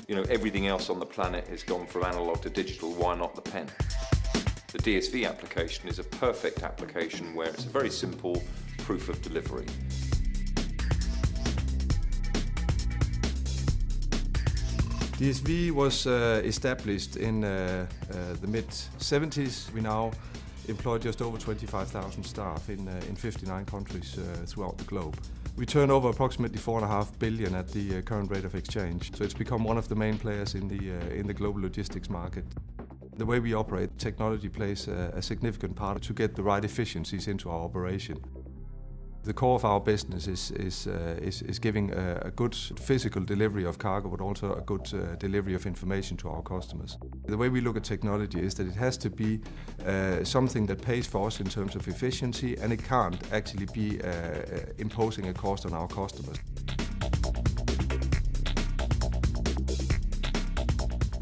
You know, everything else on the planet has gone from analog to digital, why not the pen? The DSV application is a perfect application where it's a very simple proof of delivery. DSV was established in the mid-70s. We now employ just over 25,000 staff in 59 countries throughout the globe. We turn over approximately 4.5 billion at the current rate of exchange, so it's become one of the main players in the global logistics market. The way we operate, technology plays a significant part to get the right efficiencies into our operation. The core of our business is giving a good physical delivery of cargo, but also a good delivery of information to our customers. The way we look at technology is that it has to be something that pays for us in terms of efficiency, and it can't actually be imposing a cost on our customers.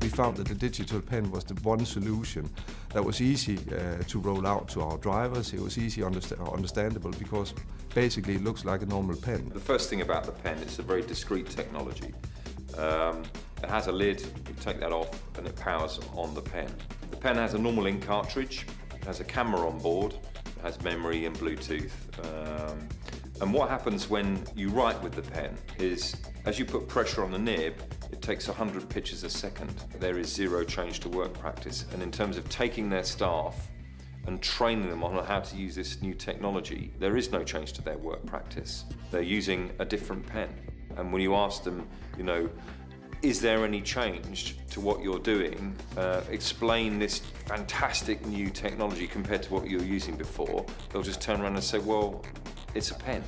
We found that the digital pen was the one solution that was easy to roll out to our drivers. It was easy understandable because basically it looks like a normal pen. The first thing about the pen, it's a very discreet technology. It has a lid, you take that off and it powers on the pen. The pen has a normal ink cartridge, it has a camera on board, it has memory and Bluetooth. And what happens when you write with the pen is, as you put pressure on the nib, it takes 100 pictures a second. There is zero change to work practice. And in terms of taking their staff and training them on how to use this new technology, there is no change to their work practice. They're using a different pen. And when you ask them, you know, is there any change to what you're doing? Explain this fantastic new technology compared to what you were using before. They'll just turn around and say, well, it's a pen.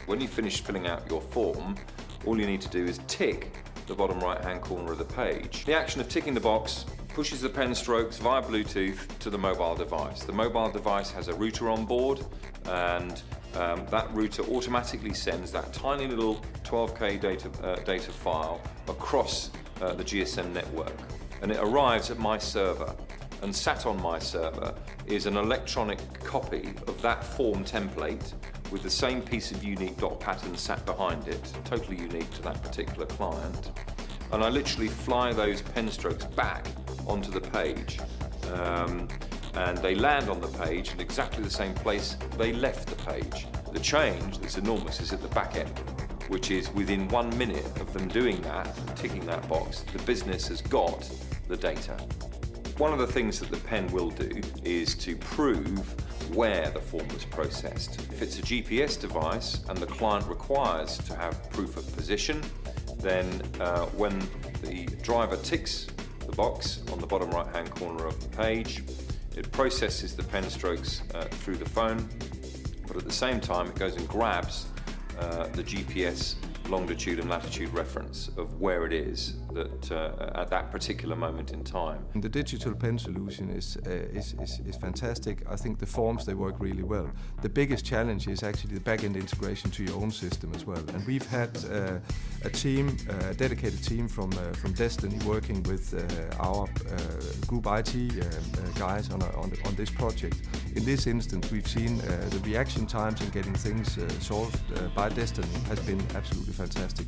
When you finish filling out your form, all you need to do is tick the bottom right-hand corner of the page. The action of ticking the box pushes the pen strokes via Bluetooth to the mobile device. The mobile device has a router on board, and that router automatically sends that tiny little 12K data file across the GSM network. And it arrives at my server. And sat on my server is an electronic copy of that form template with the same piece of unique dot pattern sat behind it, totally unique to that particular client. And I literally fly those pen strokes back onto the page. And they land on the page in exactly the same place they left the page. The change that's enormous is at the back end, which is within 1 minute of them doing that, ticking that box, the business has got the data. One of the things that the pen will do is to prove where the form was processed. If it's a GPS device and the client requires to have proof of position, then when the driver ticks the box on the bottom right-hand corner of the page, it processes the pen strokes through the phone, but at the same time it goes and grabs the GPS longitude and latitude reference of where it is that at that particular moment in time. The digital pen solution is fantastic. I think the forms, they work really well. The biggest challenge is actually the back-end integration to your own system as well. And we've had a team, a dedicated team from Destiny working with our group IT guys on this project. In this instance, we've seen the reaction times and getting things solved by Destiny has been absolutely fantastic.